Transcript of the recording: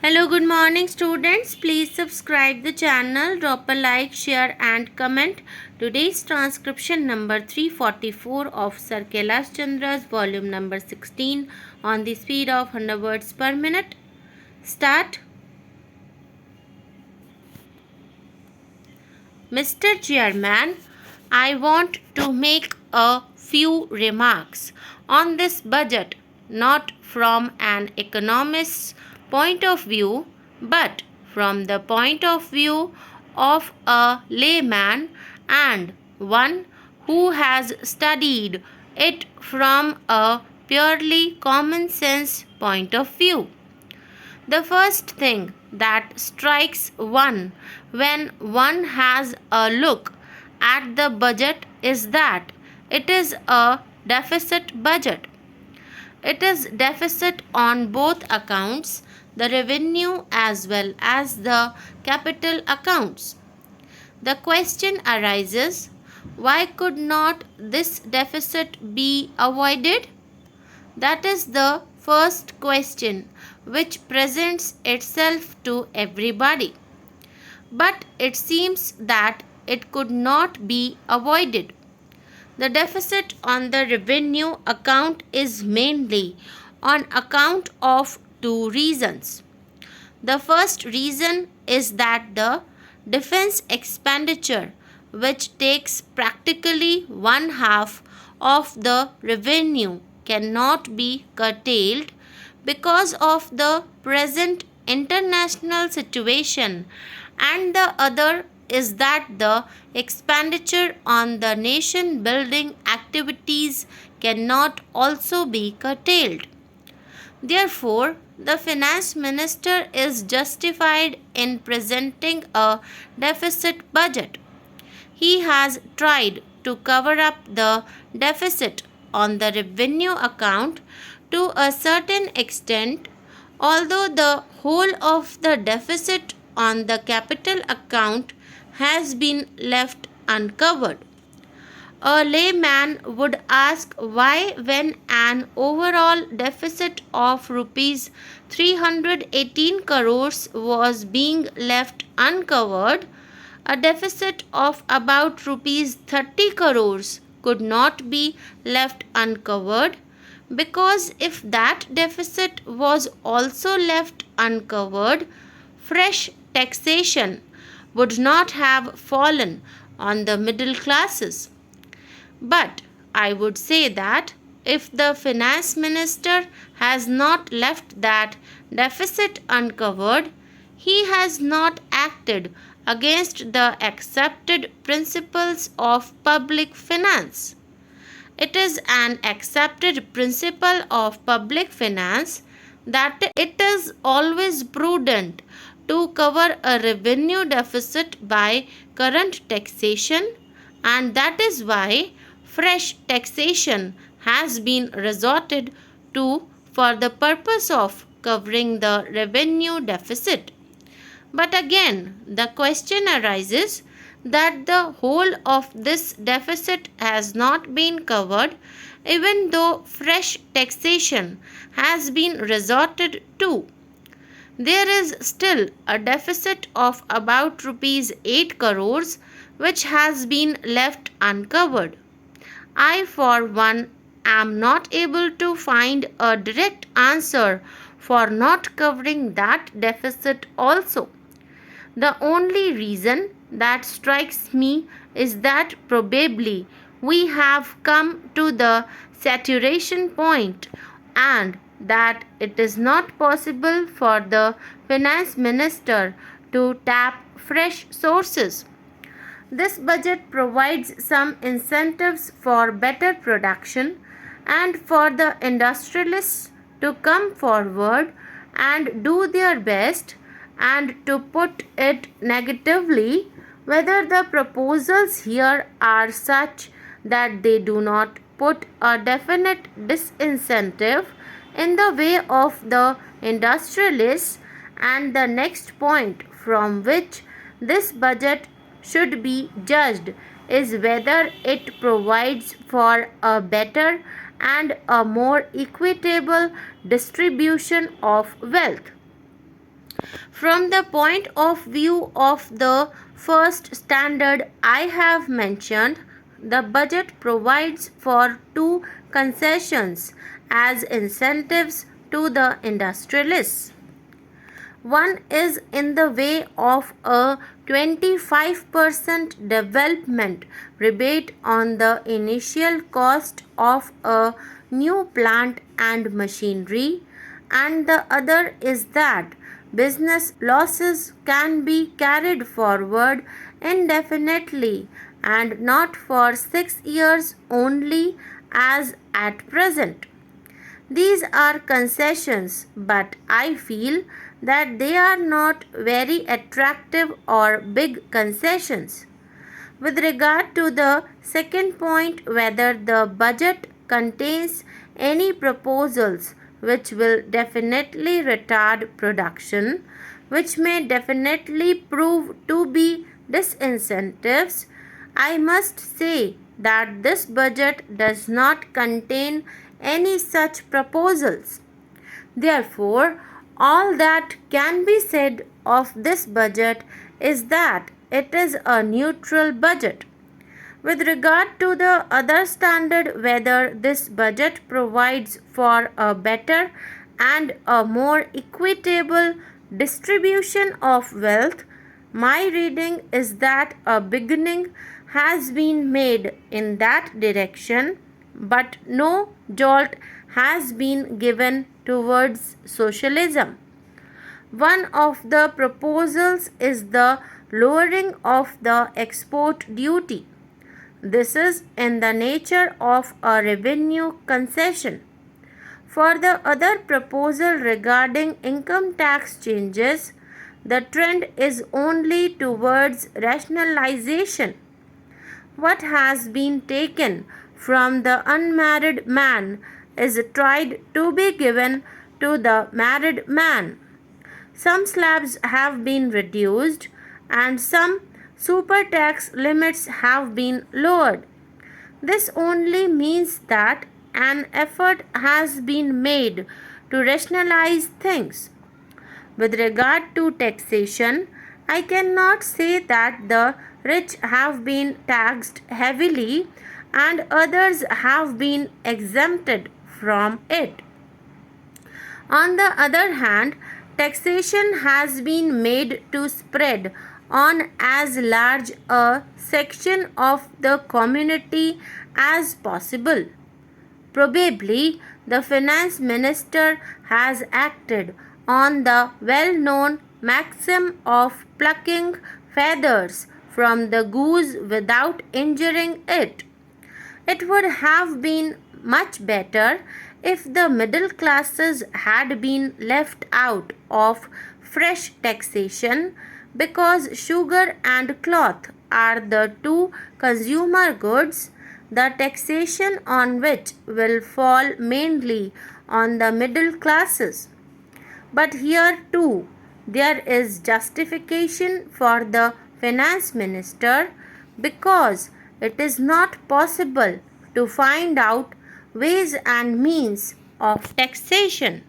Hello, good morning students. Please subscribe the channel, drop a like, share and comment. Today's transcription number 344 of Sir Kailash Chandra's volume number 16 on the speed of 100 words per minute. Start. Mr. Chairman, I want to make a few remarks on this budget, not from an economist's point of view, but from the point of view of a layman and one who has studied it from a purely common sense point of view. The first thing that strikes one when one has a look at the budget is that it is a deficit budget. It is deficit on both accounts, the revenue as well as the capital accounts. The question arises, why could not this deficit be avoided? That is the first question which presents itself to everybody. But it seems that it could not be avoided. The deficit on the revenue account is mainly on account of two reasons. The first reason is that the defense expenditure, which takes practically one half of the revenue, cannot be curtailed because of the present international situation, and the other is that the expenditure on the nation building activities cannot also be curtailed. Therefore, the finance minister is justified in presenting a deficit budget. He has tried to cover up the deficit on the revenue account to a certain extent, although the whole of the deficit on the capital account has been left uncovered. A layman would ask why, when an overall deficit of rupees 318 crores was being left uncovered, a deficit of about rupees 30 crores could not be left uncovered, because if that deficit was also left uncovered, fresh taxation would not have fallen on the middle classes. But I would say that if the finance minister has not left that deficit uncovered, he has not acted against the accepted principles of public finance. It is an accepted principle of public finance that it is always prudent to cover a revenue deficit by current taxation, and that is why fresh taxation has been resorted to for the purpose of covering the revenue deficit. But again, the question arises that the whole of this deficit has not been covered, even though fresh taxation has been resorted to. There is still a deficit of about rupees 8 crores which has been left uncovered. I, for one, am not able to find a direct answer for not covering that deficit also. The only reason that strikes me is that probably we have come to the saturation point and that it is not possible for the finance minister to tap fresh sources. This budget provides some incentives for better production and for the industrialists to come forward and do their best, and to put it negatively, whether the proposals here are such that they do not put a definite disincentive in the way of the industrialists, and the next point from which this budget should be judged is whether it provides for a better and a more equitable distribution of wealth. From the point of view of the first standard I have mentioned, the budget provides for two concessions as incentives to the industrialists. One is in the way of a 25% development rebate on the initial cost of a new plant and machinery, and the other is that business losses can be carried forward indefinitely and not for 6 years only as at present. These are concessions, but I feel that they are not very attractive or big concessions. With regard to the second point, whether the budget contains any proposals which will definitely retard production, which may definitely prove to be disincentives, I must say that this budget does not contain any such proposals. Therefore, all that can be said of this budget is that it is a neutral budget. With regard to the other standard, whether this budget provides for a better and a more equitable distribution of wealth, my reading is that a beginning has been made in that direction, but no jolt has been given towards socialism. One of the proposals is the lowering of the export duty. This is in the nature of a revenue concession. For the other proposal regarding income tax changes, the trend is only towards rationalization. What has been taken from the unmarried man is tried to be given to the married man. Some slabs have been reduced and some super tax limits have been lowered. This only means that an effort has been made to rationalize things. With regard to taxation, I cannot say that the rich have been taxed heavily and others have been exempted from it. On the other hand, taxation has been made to spread on as large a section of the community as possible. Probably the finance minister has acted on the well-known maxim of plucking feathers from the goose without injuring it. It would have been much better if the middle classes had been left out of fresh taxation, because sugar and cloth are the two consumer goods, the taxation on which will fall mainly on the middle classes. But here too there is justification for the finance minister, because it is not possible to find out ways and means of taxation.